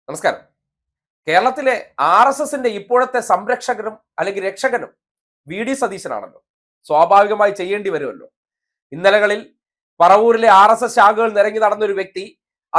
നമസ്കാരം. കേരളത്തിലെ RSSന്റെ ഇപ്പോഴത്തെ സംരക്ഷകനും അല്ലെങ്കിൽ രക്ഷകനും VD സതീശനാണല്ലോ. സ്വാഭാവികമായി ചെയ്യേണ്ടി വരുമല്ലോ. ഇന്നലകളിൽ പറവൂരിലെ RSS ശാഖകൾ നിറങ്ങി നടന്ന ഒരു വ്യക്തി,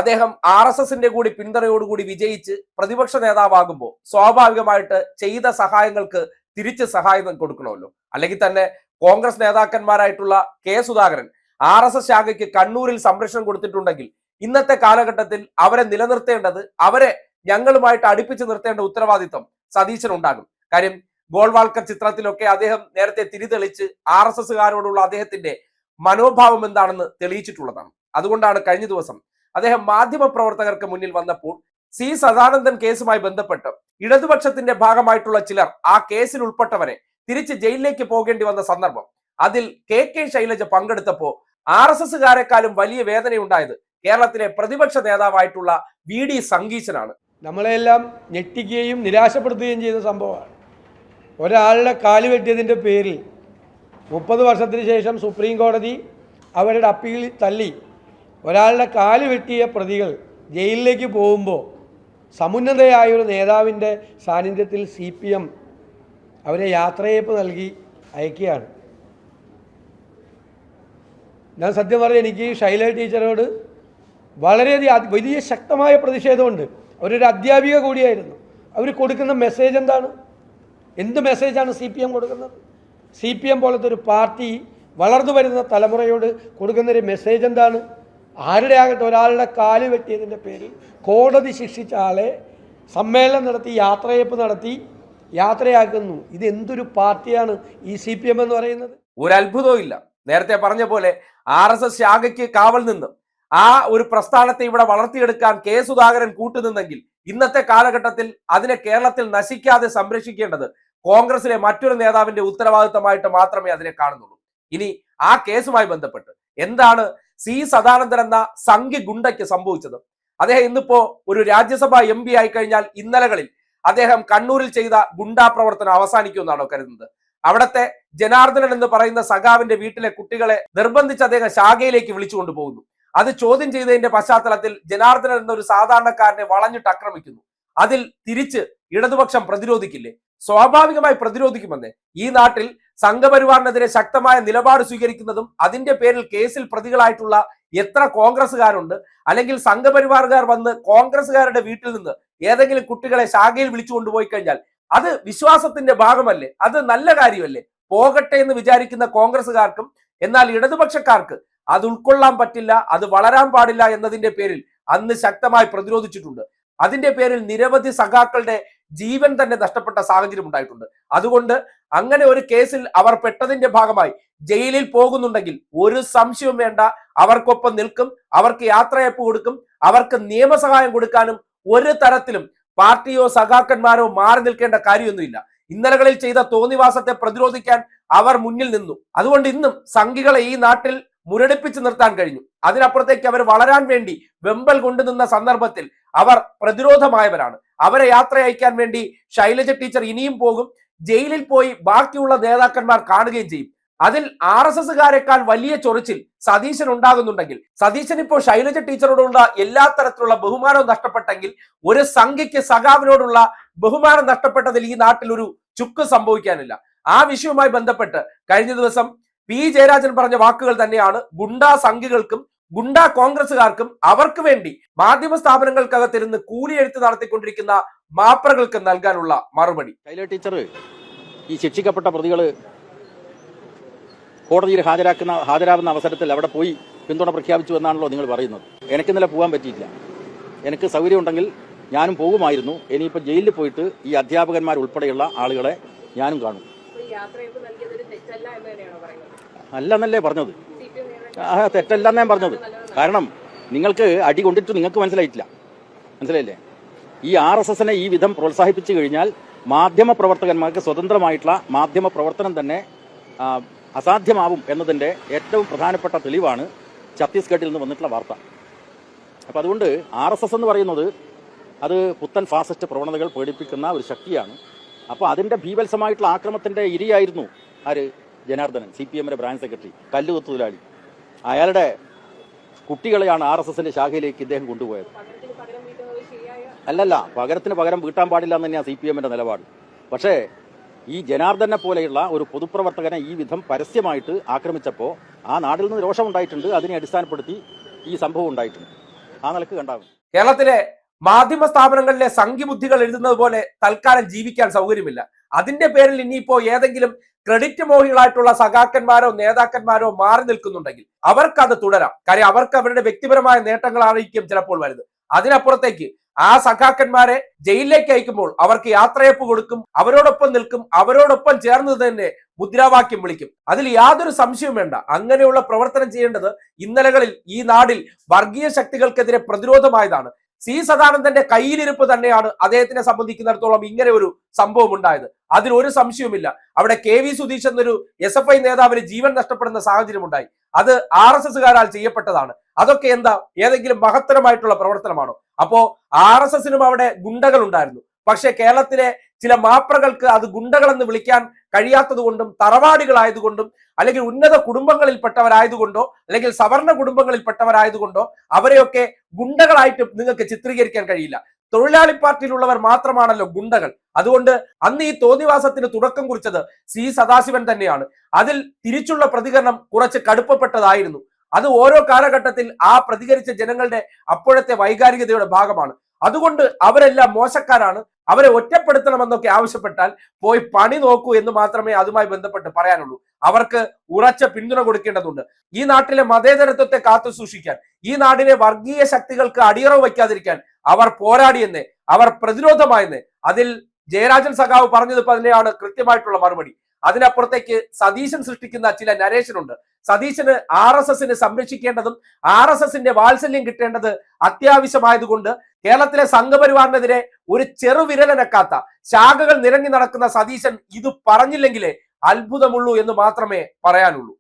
അദ്ദേഹം RSSന്റെ കൂടി പിന്തുണയോടുകൂടി വിജയിച്ച് പ്രതിപക്ഷ നേതാവാകുമ്പോൾ സ്വാഭാവികമായിട്ട് ചെയ്ത സഹായങ്ങൾക്ക് തിരിച്ച് സഹായം കൊടുക്കണമല്ലോ. അല്ലെങ്കിൽ തന്നെ കോൺഗ്രസ് നേതാക്കന്മാരായിട്ടുള്ള കെ സുധാകരൻ RSS ശാഖയ്ക്ക് കണ്ണൂരിൽ സംരക്ഷണം കൊടുത്തിട്ടുണ്ടെങ്കിൽ ഇന്നത്തെ കാലഘട്ടത്തിൽ അവരെ നിലനിർത്തേണ്ടത്, അവരെ ഞങ്ങളുമായിട്ട് അടുപ്പിച്ച് നിർത്തേണ്ട ഉത്തരവാദിത്വം സതീശനുണ്ടാകും. കാര്യം ഗോൾവാൾക്കർ ചിത്രത്തിലൊക്കെ അദ്ദേഹം നേരത്തെ തിരിതെളിച്ച് RSSകാരോടുള്ള അദ്ദേഹത്തിന്റെ മനോഭാവം എന്താണെന്ന് തെളിയിച്ചിട്ടുള്ളതാണ്. അതുകൊണ്ടാണ് കഴിഞ്ഞ ദിവസം അദ്ദേഹം മാധ്യമ പ്രവർത്തകർക്ക് മുന്നിൽ വന്നപ്പോൾ സി സദാനന്ദൻ കേസുമായി ബന്ധപ്പെട്ട് ഇടതുപക്ഷത്തിന്റെ ഭാഗമായിട്ടുള്ള ചിലർ ആ കേസിൽ ഉൾപ്പെട്ടവരെ തിരിച്ച് ജയിലിലേക്ക് പോകേണ്ടി വന്ന സന്ദർഭം, അതിൽ കെ ശൈലജ പങ്കെടുത്തപ്പോൾ RSSകാരെക്കാളും വലിയ വേദനയുണ്ടായത് കേരളത്തിലെ പ്രതിപക്ഷ നേതാവായിട്ടുള്ള VD സംഗീശനാണ്. നമ്മളെല്ലാം ഞെട്ടിക്കുകയും നിരാശപ്പെടുത്തുകയും ചെയ്ത സംഭവമാണ്. ഒരാളുടെ കാല് വെട്ടിയതിൻ്റെ പേരിൽ 30 വർഷത്തിന് ശേഷം സുപ്രീം കോടതി അവരുടെ അപ്പീൽ തള്ളി ഒരാളുടെ കാല് വെട്ടിയ പ്രതികൾ ജയിലിലേക്ക് പോകുമ്പോൾ സമുന്നതയായൊരു നേതാവിൻ്റെ സാന്നിധ്യത്തിൽ CPM അവരെ യാത്രയയപ്പ് നൽകി അയക്കുകയാണ്. ഞാൻ സത്യം പറഞ്ഞാൽ എനിക്ക് ശൈലജ ടീച്ചറോട് വളരെയധികം വലിയ ശക്തമായ പ്രതിഷേധമുണ്ട്. അവരൊരു അധ്യാപിക കൂടിയായിരുന്നു. അവർ കൊടുക്കുന്ന മെസ്സേജ് എന്താണ്? എന്ത് മെസ്സേജാണ് CPM കൊടുക്കുന്നത്? CPM പോലത്തെ ഒരു പാർട്ടി വളർന്നു വരുന്ന തലമുറയോട് കൊടുക്കുന്നൊരു മെസ്സേജ് എന്താണ്? ആരുടെ ആകട്ടെ ഒരാളുടെ കാല് വെട്ടിയതിൻ്റെ പേരിൽ കോടതി ശിക്ഷിച്ച ആളെ സമ്മേളനം നടത്തി യാത്രയയപ്പ് നടത്തി യാത്രയാക്കുന്നു. ഇത് എന്തൊരു പാർട്ടിയാണ് ഈ CPM എന്ന് പറയുന്നത്? ഒരു അത്ഭുതവും ഇല്ല. നേരത്തെ പറഞ്ഞ പോലെ RSS ശാഖയ്ക്ക് കാവൽ നിന്നും ആ ഒരു പ്രസ്ഥാനത്തെ ഇവിടെ വളർത്തിയെടുക്കാൻ കെ സുധാകരൻ കൂട്ടുനിന്നെങ്കിൽ ഇന്നത്തെ കാലഘട്ടത്തിൽ അതിനെ കേരളത്തിൽ നശിക്കാതെ സംരക്ഷിക്കേണ്ടത് കോൺഗ്രസിലെ മറ്റൊരു നേതാവിന്റെ ഉത്തരവാദിത്തമായിട്ട് മാത്രമേ അതിനെ കാണുന്നുള്ളൂ. ഇനി ആ കേസുമായി ബന്ധപ്പെട്ട് എന്താണ് സി സദാനന്ദൻ എന്ന സംഘി ഗുണ്ടയ്ക്ക് സംഭവിച്ചത്? അദ്ദേഹം ഇന്നിപ്പോ ഒരു രാജ്യസഭാ MP ആയി കഴിഞ്ഞാൽ ഇന്നലകളിൽ അദ്ദേഹം കണ്ണൂരിൽ ചെയ്ത ഗുണ്ടാ പ്രവർത്തനം അവസാനിക്കുമെന്നാണോ കരുതുന്നത്? അവിടത്തെ ജനാർദ്ദനൻ എന്ന് പറയുന്ന സഖാവിന്റെ വീട്ടിലെ കുട്ടികളെ നിർബന്ധിച്ച് അദ്ദേഹം ശാഖയിലേക്ക് വിളിച്ചു കൊണ്ടുപോകുന്നു. അത് ചോദ്യം ചെയ്തതിന്റെ പശ്ചാത്തലത്തിൽ ജനാർദ്ദനൻ എന്നൊരു സാധാരണക്കാരനെ വളഞ്ഞിട്ട് ആക്രമിക്കുന്നു. അതിൽ തിരിച്ച് ഇടതുപക്ഷം പ്രതിരോധിക്കില്ലേ? സ്വാഭാവികമായി പ്രതിരോധിക്കുമെന്നേ. ഈ നാട്ടിൽ സംഘപരിവാറിനെതിരെ ശക്തമായ നിലപാട് സ്വീകരിക്കുന്നതും അതിന്റെ പേരിൽ കേസിൽ പ്രതികളായിട്ടുള്ള എത്ര കോൺഗ്രസ്സുകാരുണ്ട്? അല്ലെങ്കിൽ സംഘപരിവാറുകാർ വന്ന് കോൺഗ്രസ്സുകാരുടെ വീട്ടിൽ നിന്ന് ഏതെങ്കിലും കുട്ടികളെ ശാഖയിൽ വിളിച്ചു കൊണ്ടുപോയി കഴിഞ്ഞാൽ അത് വിശ്വാസത്തിന്റെ ഭാഗമല്ലേ? അത് നല്ല കാര്യമല്ലേ? പോകട്ടെ എന്ന് വിചാരിക്കുന്ന കോൺഗ്രസ്സുകാർക്കും എന്നാൽ ഇടതുപക്ഷക്കാർക്ക് അത് ഉൾക്കൊള്ളാൻ പറ്റില്ല, അത് വളരാൻ പാടില്ല എന്നതിന്റെ പേരിൽ അന്ന് ശക്തമായി പ്രതിരോധിച്ചിട്ടുണ്ട്. അതിന്റെ പേരിൽ നിരവധി സഖാക്കളുടെ ജീവൻ തന്നെ നഷ്ടപ്പെട്ട സാഹചര്യം ഉണ്ടായിട്ടുണ്ട്. അതുകൊണ്ട് അങ്ങനെ ഒരു കേസിൽ അവർ പെട്ടതിന്റെ ഭാഗമായി ജയിലിൽ പോകുന്നുണ്ടെങ്കിൽ ഒരു സംശയവും വേണ്ട, അവർക്കൊപ്പം നിൽക്കും, അവർക്ക് യാത്രയയപ്പ് കൊടുക്കും, അവർക്ക് നിയമസഹായം കൊടുക്കാനും ഒരു തരത്തിലും പാർട്ടിയോ സഖാക്കന്മാരോ മാറി നിൽക്കേണ്ട കാര്യമൊന്നുമില്ല. ഇന്നലകളിൽ ചെയ്ത തോന്നിവാസത്തെ പ്രതിരോധിക്കാൻ അവർ മുന്നിൽ നിന്നു. അതുകൊണ്ട് ഇന്നും സംഘികളെ ഈ നാട്ടിൽ മുരടിപ്പിച്ച് നിർത്താൻ കഴിഞ്ഞു. അതിനപ്പുറത്തേക്ക് അവർ വളരാൻ വേണ്ടി വെമ്പൽ കൊണ്ടുനിന്ന സന്ദർഭത്തിൽ അവർ പ്രതിരോധമായവരാണ്. അവരെ യാത്ര അയക്കാൻ വേണ്ടി ശൈലജ ടീച്ചർ ഇനിയും പോകും. ജയിലിൽ പോയി ബാക്കിയുള്ള നേതാക്കന്മാർ കാണുകയും ചെയ്യും. അതിൽ RSSകാരെക്കാൾ വലിയ ചൊറിച്ചിൽ സതീശൻ ഉണ്ടാകുന്നുണ്ടെങ്കിൽ, സതീശൻ ഇപ്പോൾ ശൈലജ ടീച്ചറോടുള്ള എല്ലാ തരത്തിലുള്ള ബഹുമാനവും നഷ്ടപ്പെട്ടെങ്കിൽ ഒരു സംഘിക്ക് സഖാവിനോടുള്ള ബഹുമാനം നഷ്ടപ്പെട്ടതിൽ ഈ നാട്ടിൽ ഒരു ചുക്ക് സംഭവിക്കാനില്ല. ആ വിഷയവുമായി ബന്ധപ്പെട്ട് കഴിഞ്ഞ ദിവസം P ജയരാജൻ പറഞ്ഞ വാക്കുകൾ തന്നെയാണ് ഗുണ്ടാ സംഘികൾക്കും ഗുണ്ടാ കോൺഗ്രസുകാർക്കും അവർക്ക് വേണ്ടി മാധ്യമ സ്ഥാപനങ്ങൾക്കകത്തിരുന്ന് കൂലിയെഴുത്ത് നടത്തിക്കൊണ്ടിരിക്കുന്ന മാപ്രകൾക്ക് നൽകാനുള്ള മറുപടി. ശൈലജ ടീച്ചർ ഈ ശിക്ഷിക്കപ്പെട്ട പ്രതികൾ കോടതിയിൽ ഹാജരാകുന്ന അവസരത്തിൽ അവിടെ പോയി പിന്തുണ പ്രഖ്യാപിച്ചു എന്നാണല്ലോ നിങ്ങൾ പറയുന്നത്. എനിക്ക് ഇന്നലെ പോകാൻ പറ്റിയില്ല. എനിക്ക് സൗകര്യം ഉണ്ടെങ്കിൽ ഞാനും പോകുമായിരുന്നു. ഇനിയിപ്പോൾ ജയിലിൽ പോയിട്ട് ഈ അധ്യാപകന്മാർ ഉൾപ്പെടെയുള്ള ആളുകളെ ഞാനും കാണും. അല്ലെന്നല്ലേ പറഞ്ഞത്? തെറ്റല്ലെന്ന് ഞാൻ പറഞ്ഞത്. കാരണം നിങ്ങൾക്ക് അടി കൊണ്ടിട്ട് നിങ്ങൾക്ക് മനസ്സിലായില്ലേ? ഈ RSSനെ ഈ വിധം പ്രോത്സാഹിപ്പിച്ചു കഴിഞ്ഞാൽ മാധ്യമ പ്രവർത്തകന്മാർക്ക് സ്വതന്ത്രമായിട്ടുള്ള മാധ്യമ പ്രവർത്തനം തന്നെ അസാധ്യമാവും എന്നതിൻ്റെ ഏറ്റവും പ്രധാനപ്പെട്ട തെളിവാണ് ഛത്തീസ്ഗഡിൽ നിന്ന് വന്നിട്ടുള്ള വാർത്ത. അപ്പം അതുകൊണ്ട് RSS എന്ന് പറയുന്നത് അത് പുത്തൻ ഫാസിസ്റ്റ് പ്രവണതകൾ പേടിപ്പിക്കുന്ന ഒരു ശക്തിയാണ്. അപ്പോൾ അതിൻ്റെ ഭീവത്സമായിട്ടുള്ള ആക്രമണത്തിൻ്റെ ഇരയായിരുന്നു ആര്? ജനാർദ്ദനൻ, CPMന്റെ ബ്രാഞ്ച് സെക്രട്ടറി, കല്ലുകൊത്തു തൊഴിലാളി. അയാളുടെ കുട്ടികളെയാണ് RSSന്റെ ശാഖയിലേക്ക് ഇദ്ദേഹം കൊണ്ടുപോയത്. അല്ലല്ല, പകരത്തിന് പകരം വീട്ടാൻ പാടില്ല എന്ന് തന്നെയാണ് CPM-ന്റെ നിലപാട്. പക്ഷേ ഈ ജനാർദ്ദനെ പോലെയുള്ള ഒരു പൊതുപ്രവർത്തകനെ ഈ വിധം പരസ്യമായിട്ട് ആക്രമിച്ചപ്പോൾ ആ നാട്ടിൽ നിന്ന് രോഷമുണ്ടായിട്ടുണ്ട്. അതിനെ അടിസ്ഥാനപ്പെടുത്തി ഈ സംഭവം ഉണ്ടായിട്ടുണ്ട്. ആ നിലക്ക് കണ്ടാകും. കേരളത്തിലെ മാധ്യമ സ്ഥാപനങ്ങളിലെ സംഘിബുദ്ധികൾ എഴുതുന്നത് പോലെ തൽക്കാലം ജീവിക്കാൻ സൗകര്യമില്ല. അതിന്റെ പേരിൽ ഇനിയിപ്പോ ഏതെങ്കിലും ക്രെഡിറ്റ് മോഹികളായിട്ടുള്ള സഖാക്കന്മാരോ നേതാക്കന്മാരോ മാറി നിൽക്കുന്നുണ്ടെങ്കിൽ അവർക്കത് തുടരാം. കാര്യം അവർക്ക് അവരുടെ വ്യക്തിപരമായ നേട്ടങ്ങളായിരിക്കും ചിലപ്പോൾ വലുത്. അതിനപ്പുറത്തേക്ക് ആ സഖാക്കന്മാരെ ജയിലിലേക്ക് അയക്കുമ്പോൾ അവർക്ക് യാത്രയപ്പ് കൊടുക്കും, അവരോടൊപ്പം നിൽക്കും, അവരോടൊപ്പം ചേർന്ന് തന്നെ മുദ്രാവാക്യം വിളിക്കും. അതിൽ യാതൊരു സംശയവും വേണ്ട. അങ്ങനെയുള്ള പ്രവർത്തനം ചെയ്യേണ്ടത് ഇന്നലകളിൽ ഈ നാടിൽ വർഗീയ ശക്തികൾക്കെതിരെ പ്രതിരോധമായതാണ്. സി സദാനന്ദന്റെ കയ്യിലിരിപ്പ് തന്നെയാണ് അദ്ദേഹത്തിനെ സംബന്ധിക്കുന്നിടത്തോളം ഇങ്ങനെ ഒരു സംഭവം ഉണ്ടായത്. അതിലൊരു സംശയവുമില്ല. അവിടെ KV സുധീഷ് എന്നൊരു SFI നേതാവിന് ജീവൻ നഷ്ടപ്പെടുന്ന സാഹചര്യം ഉണ്ടായി. അത് RSSകാരാൽ ചെയ്യപ്പെട്ടതാണ്. അതൊക്കെ എന്താ ഏതെങ്കിലും മഹത്തരമായിട്ടുള്ള പ്രവർത്തനമാണോ? അപ്പോ RSSനും അവിടെ ഗുണ്ടകൾ ഉണ്ടായിരുന്നു. പക്ഷെ കേരളത്തിലെ ചില മാപ്രകൾക്ക് അത് ഗുണ്ടകളെന്ന് വിളിക്കാൻ കഴിയാത്തത് കൊണ്ടും തറവാടികളായതുകൊണ്ടും അല്ലെങ്കിൽ ഉന്നത കുടുംബങ്ങളിൽപ്പെട്ടവരായതുകൊണ്ടോ അല്ലെങ്കിൽ സവർണ കുടുംബങ്ങളിൽപ്പെട്ടവരായതുകൊണ്ടോ അവരെയൊക്കെ ഗുണ്ടകളായിട്ട് നിങ്ങൾക്ക് ചിത്രീകരിക്കാൻ കഴിയില്ല. തൊഴിലാളി പാർട്ടിയിലുള്ളവർ മാത്രമാണല്ലോ ഗുണ്ടകൾ. അതുകൊണ്ട് അന്ന് ഈ തോന്നിവാസത്തിന് തുടക്കം കുറിച്ചത് സി സദാശിവൻ തന്നെയാണ്. അതിൽ തിരിച്ചുള്ള പ്രതികരണം കുറച്ച് കടുപ്പപ്പെട്ടതായിരുന്നു. അത് ഓരോ കാലഘട്ടത്തിൽ ആ പ്രതികരിച്ച ജനങ്ങളുടെ അപ്പോഴത്തെ വൈകാരികതയുടെ ഭാഗമാണ്. അതുകൊണ്ട് അവരെല്ലാം മോശക്കാരാണ്, അവരെ ഒറ്റപ്പെടുത്തണമെന്നൊക്കെ ആവശ്യപ്പെട്ടാൽ പോയി പണി നോക്കൂ എന്ന് മാത്രമേ അതുമായി ബന്ധപ്പെട്ട് പറയാനുള്ളൂ. അവർക്ക് ഉറച്ച പിന്തുണ കൊടുക്കേണ്ടതുണ്ട്. ഈ നാട്ടിലെ മതേതരത്വത്തെ കാത്തു സൂക്ഷിക്കാൻ, ഈ നാടിനെ വർഗീയ ശക്തികൾക്ക് അടിയറവ് വയ്ക്കാതിരിക്കാൻ അവർ പോരാടിയെന്ന്, അവർ പ്രതിരോധമായെന്ന് അതിൽ ജയരാജൻ സഖാവ് പറഞ്ഞത് തന്നെയാണ് കൃത്യമായിട്ടുള്ള മറുപടി. അതിനപ്പുറത്തേക്ക് സതീശൻ സൃഷ്ടിക്കുന്ന ചില നരേഷനുണ്ട്. സതീശന് RSSനെ സംരക്ഷിക്കേണ്ടതും RSSന്റെ വാത്സല്യം കിട്ടേണ്ടത് അത്യാവശ്യമായതുകൊണ്ട് കേരളത്തിലെ സംഘപരിവാറിനെതിരെ ഒരു ചെറുവിരലനക്കാത്ത ശാഖകൾ നിരങ്ങി നടക്കുന്ന സതീശൻ ഇത് പറഞ്ഞില്ലെങ്കിലേ അത്ഭുതമുള്ളൂ എന്ന് മാത്രമേ പറയാനുള്ളൂ.